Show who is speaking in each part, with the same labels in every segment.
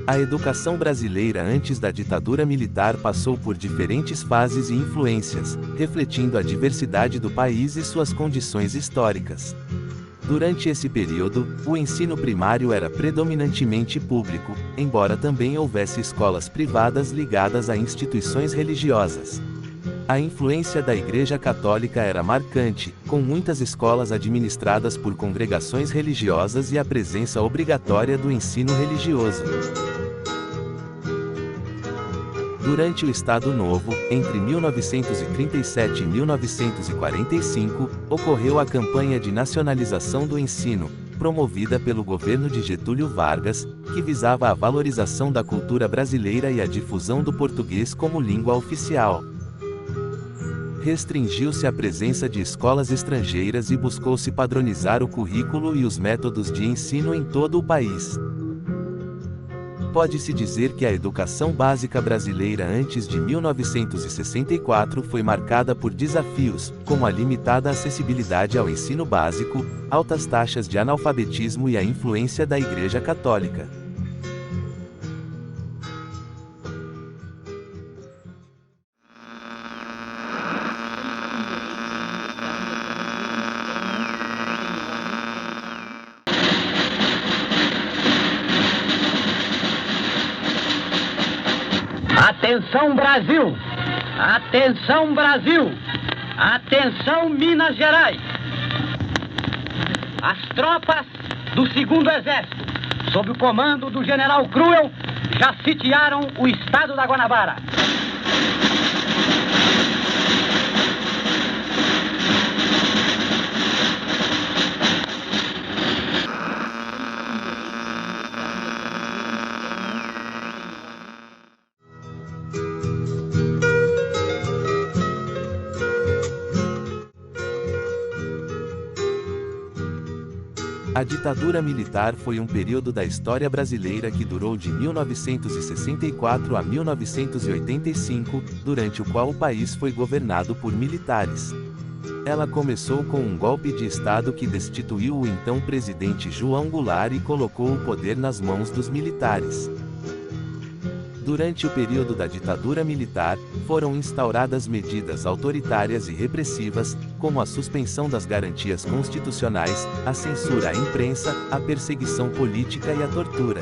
Speaker 1: A educação brasileira antes da ditadura militar passou por diferentes fases e influências, refletindo a diversidade do país e suas condições históricas. Durante esse período, o ensino primário era predominantemente público, embora também houvesse escolas privadas ligadas a instituições religiosas. A influência da Igreja Católica era marcante, com muitas escolas administradas por congregações religiosas e a presença obrigatória do ensino religioso. Durante o Estado Novo, entre 1937 e 1945, ocorreu a campanha de nacionalização do ensino, promovida pelo governo de Getúlio Vargas, que visava a valorização da cultura brasileira e a difusão do português como língua oficial. Restringiu-se a presença de escolas estrangeiras e buscou-se padronizar o currículo e os métodos de ensino em todo o país. Pode-se dizer que a educação básica brasileira antes de 1964 foi marcada por desafios, como a limitada acessibilidade ao ensino básico, altas taxas de analfabetismo e a influência da Igreja Católica.
Speaker 2: Atenção Brasil! Atenção Brasil! Atenção Minas Gerais! As tropas do 2º Exército, sob o comando do General Cruel, já sitiaram o estado da Guanabara.
Speaker 1: A ditadura militar foi um período da história brasileira que durou de 1964 a 1985, durante o qual o país foi governado por militares. Ela começou com um golpe de Estado que destituiu o então presidente João Goulart e colocou o poder nas mãos dos militares. Durante o período da ditadura militar, foram instauradas medidas autoritárias e repressivas, como a suspensão das garantias constitucionais, a censura à imprensa, a perseguição política e a tortura.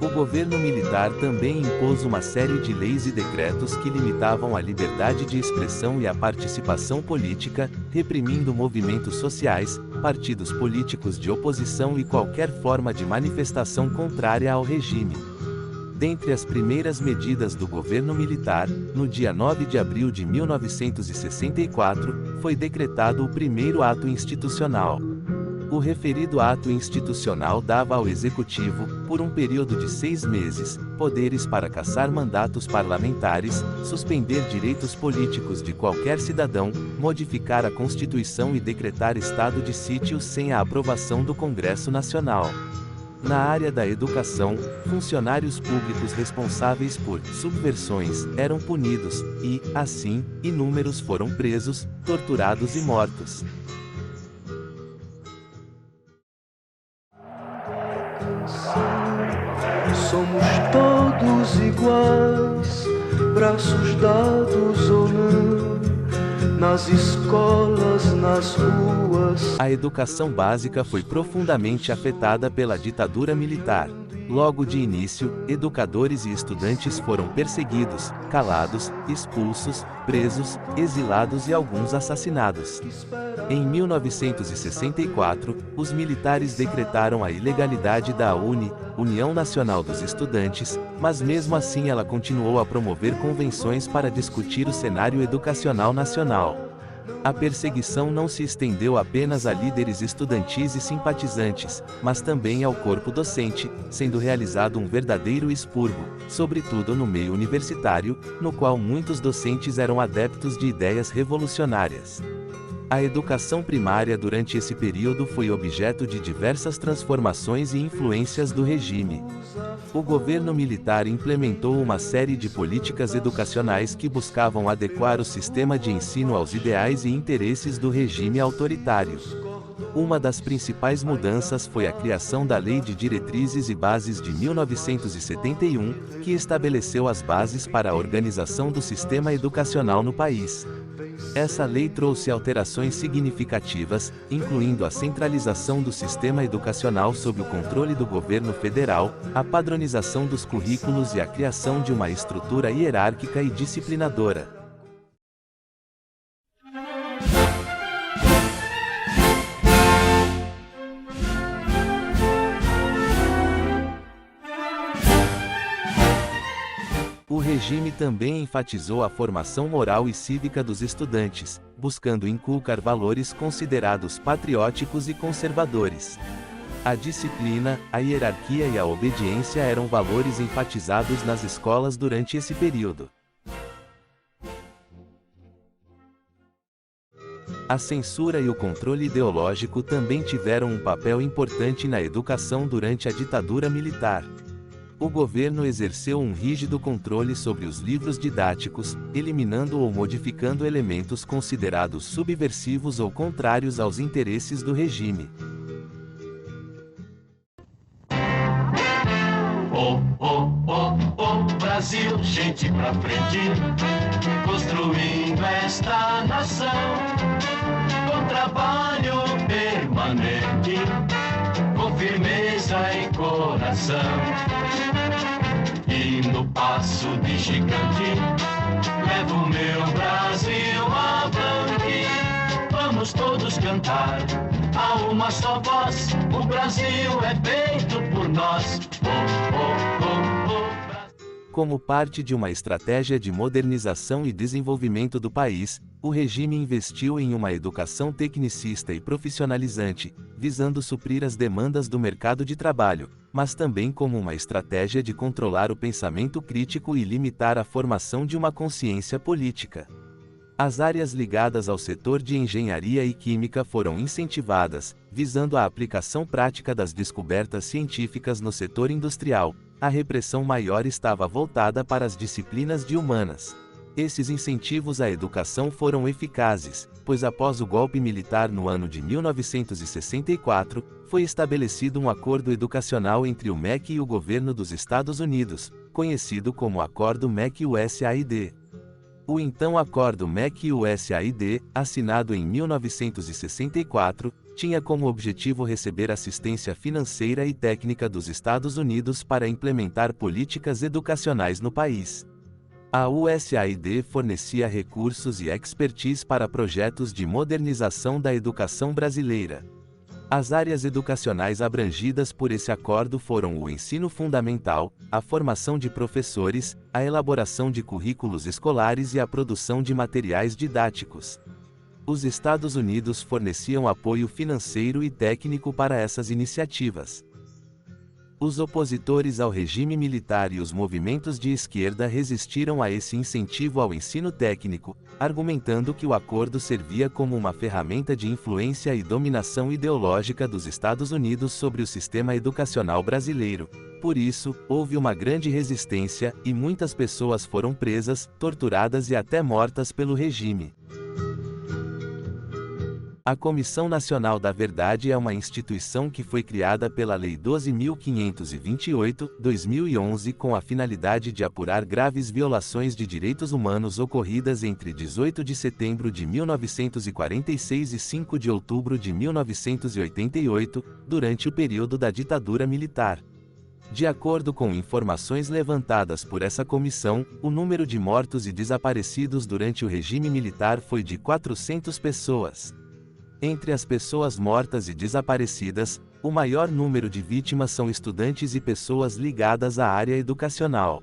Speaker 1: O governo militar também impôs uma série de leis e decretos que limitavam a liberdade de expressão e a participação política, reprimindo movimentos sociais, partidos políticos de oposição e qualquer forma de manifestação contrária ao regime. Dentre as primeiras medidas do governo militar, no dia 9 de abril de 1964, foi decretado o primeiro ato institucional. O referido ato institucional dava ao Executivo, por um período de 6 meses, poderes para cassar mandatos parlamentares, suspender direitos políticos de qualquer cidadão, modificar a Constituição e decretar estado de sítio sem a aprovação do Congresso Nacional. Na área da educação, funcionários públicos responsáveis por subversões eram punidos, e, assim, inúmeros foram presos, torturados e mortos.
Speaker 3: Somos todos iguais, braços dados ou não, nas escolas, nas ruas.
Speaker 1: A educação básica foi profundamente afetada pela ditadura militar. Logo de início, educadores e estudantes foram perseguidos, calados, expulsos, presos, exilados e alguns assassinados. Em 1964, os militares decretaram a ilegalidade da UNE, União Nacional dos Estudantes, mas mesmo assim ela continuou a promover convenções para discutir o cenário educacional nacional. A perseguição não se estendeu apenas a líderes estudantis e simpatizantes, mas também ao corpo docente, sendo realizado um verdadeiro expurgo, sobretudo no meio universitário, no qual muitos docentes eram adeptos de ideias revolucionárias. A educação primária durante esse período foi objeto de diversas transformações e influências do regime. O governo militar implementou uma série de políticas educacionais que buscavam adequar o sistema de ensino aos ideais e interesses do regime autoritário. Uma das principais mudanças foi a criação da Lei de Diretrizes e Bases de 1971, que estabeleceu as bases para a organização do sistema educacional no país. Essa lei trouxe alterações significativas, incluindo a centralização do sistema educacional sob o controle do governo federal, a padronização dos currículos e a criação de uma estrutura hierárquica e disciplinadora. O regime também enfatizou a formação moral e cívica dos estudantes, buscando inculcar valores considerados patrióticos e conservadores. A disciplina, a hierarquia e a obediência eram valores enfatizados nas escolas durante esse período. A censura e o controle ideológico também tiveram um papel importante na educação durante a ditadura militar. O governo exerceu um rígido controle sobre os livros didáticos, eliminando ou modificando elementos considerados subversivos ou contrários aos interesses do regime.
Speaker 4: Brasil, gente pra frente, construindo esta nação, com trabalho permanente, com firmeza e coração. E no passo de gigante, levo o meu Brasil avante. Vamos todos cantar a uma só voz, o Brasil é feito por nós.
Speaker 1: Como parte de uma estratégia de modernização e desenvolvimento do país, o regime investiu em uma educação tecnicista e profissionalizante, visando suprir as demandas do mercado de trabalho, mas também como uma estratégia de controlar o pensamento crítico e limitar a formação de uma consciência política. As áreas ligadas ao setor de engenharia e química foram incentivadas, visando a aplicação prática das descobertas científicas no setor industrial. A repressão maior estava voltada para as disciplinas de humanas. Esses incentivos à educação foram eficazes, pois após o golpe militar no ano de 1964, foi estabelecido um acordo educacional entre o MEC e o governo dos Estados Unidos, conhecido como Acordo MEC-USAID. O então Acordo MEC-USAID, assinado em 1964, tinha como objetivo receber assistência financeira e técnica dos Estados Unidos para implementar políticas educacionais no país. A USAID fornecia recursos e expertise para projetos de modernização da educação brasileira. As áreas educacionais abrangidas por esse acordo foram o ensino fundamental, a formação de professores, a elaboração de currículos escolares e a produção de materiais didáticos. Os Estados Unidos forneciam apoio financeiro e técnico para essas iniciativas. Os opositores ao regime militar e os movimentos de esquerda resistiram a esse incentivo ao ensino técnico, argumentando que o acordo servia como uma ferramenta de influência e dominação ideológica dos Estados Unidos sobre o sistema educacional brasileiro. Por isso, houve uma grande resistência, e muitas pessoas foram presas, torturadas e até mortas pelo regime. A Comissão Nacional da Verdade é uma instituição que foi criada pela Lei 12.528, 2011 com a finalidade de apurar graves violações de direitos humanos ocorridas entre 18 de setembro de 1946 e 5 de outubro de 1988, durante o período da ditadura militar. De acordo com informações levantadas por essa comissão, o número de mortos e desaparecidos durante o regime militar foi de 400 pessoas. Entre as pessoas mortas e desaparecidas, o maior número de vítimas são estudantes e pessoas ligadas à área educacional.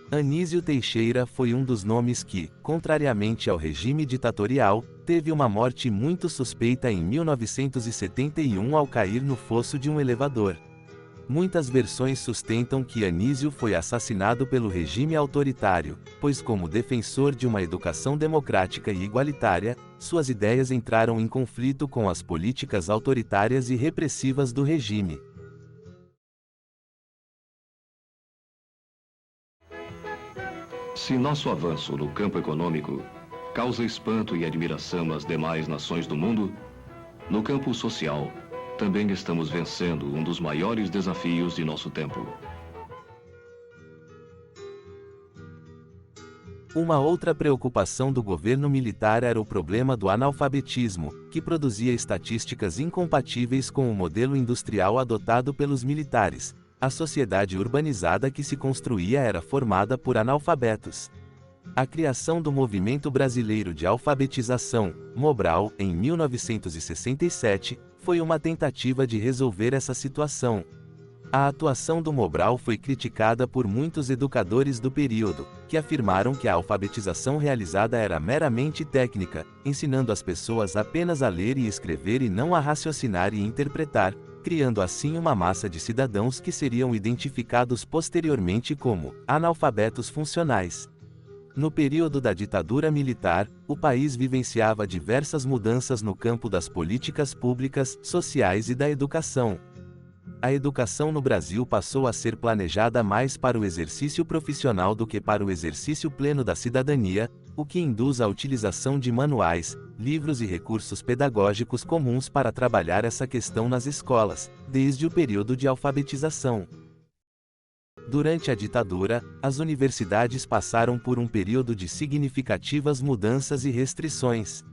Speaker 1: Anísio Teixeira foi um dos nomes que, contrariamente ao regime ditatorial, teve uma morte muito suspeita em 1971 ao cair no fosso de um elevador. Muitas versões sustentam que Anísio foi assassinado pelo regime autoritário, pois como defensor de uma educação democrática e igualitária, suas ideias entraram em conflito com as políticas autoritárias e repressivas do regime.
Speaker 5: Se nosso avanço no campo econômico causa espanto e admiração às demais nações do mundo, No campo social, também estamos vencendo um dos maiores desafios de nosso tempo.
Speaker 1: Uma outra preocupação do governo militar era o problema do analfabetismo, que produzia estatísticas incompatíveis com o modelo industrial adotado pelos militares. A sociedade urbanizada que se construía era formada por analfabetos. A criação do Movimento Brasileiro de Alfabetização, Mobral, em 1967, foi uma tentativa de resolver essa situação. A atuação do Mobral foi criticada por muitos educadores do período, que afirmaram que a alfabetização realizada era meramente técnica, ensinando as pessoas apenas a ler e escrever e não a raciocinar e interpretar, criando assim uma massa de cidadãos que seriam identificados posteriormente como analfabetos funcionais. No período da ditadura militar, o país vivenciava diversas mudanças no campo das políticas públicas, sociais e da educação. A educação no Brasil passou a ser planejada mais para o exercício profissional do que para o exercício pleno da cidadania, o que induz a utilização de manuais, livros e recursos pedagógicos comuns para trabalhar essa questão nas escolas, desde o período de alfabetização. Durante a ditadura, as universidades passaram por um período de significativas mudanças e restrições.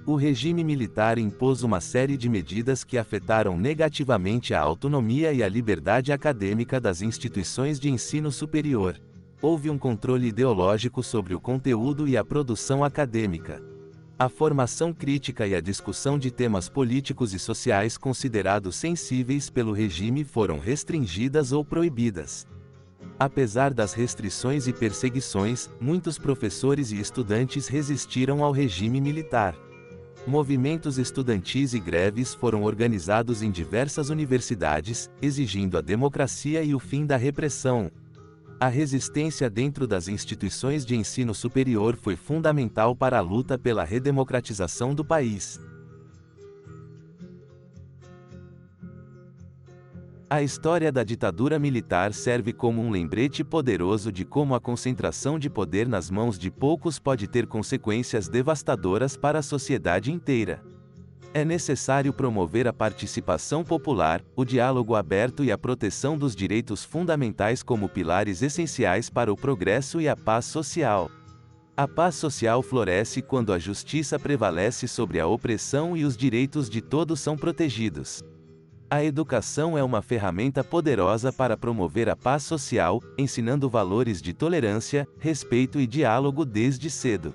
Speaker 1: O regime militar impôs uma série de medidas que afetaram negativamente a autonomia e a liberdade acadêmica das instituições de ensino superior. Houve um controle ideológico sobre o conteúdo e a produção acadêmica. A formação crítica e a discussão de temas políticos e sociais considerados sensíveis pelo regime foram restringidas ou proibidas. Apesar das restrições e perseguições, muitos professores e estudantes resistiram ao regime militar. Movimentos estudantis e greves foram organizados em diversas universidades, exigindo a democracia e o fim da repressão. A resistência dentro das instituições de ensino superior foi fundamental para a luta pela redemocratização do país. A história da ditadura militar serve como um lembrete poderoso de como a concentração de poder nas mãos de poucos pode ter consequências devastadoras para a sociedade inteira. É necessário promover a participação popular, o diálogo aberto e a proteção dos direitos fundamentais como pilares essenciais para o progresso e a paz social. A paz social floresce quando a justiça prevalece sobre a opressão e os direitos de todos são protegidos. A educação é uma ferramenta poderosa para promover a paz social, ensinando valores de tolerância, respeito e diálogo desde cedo.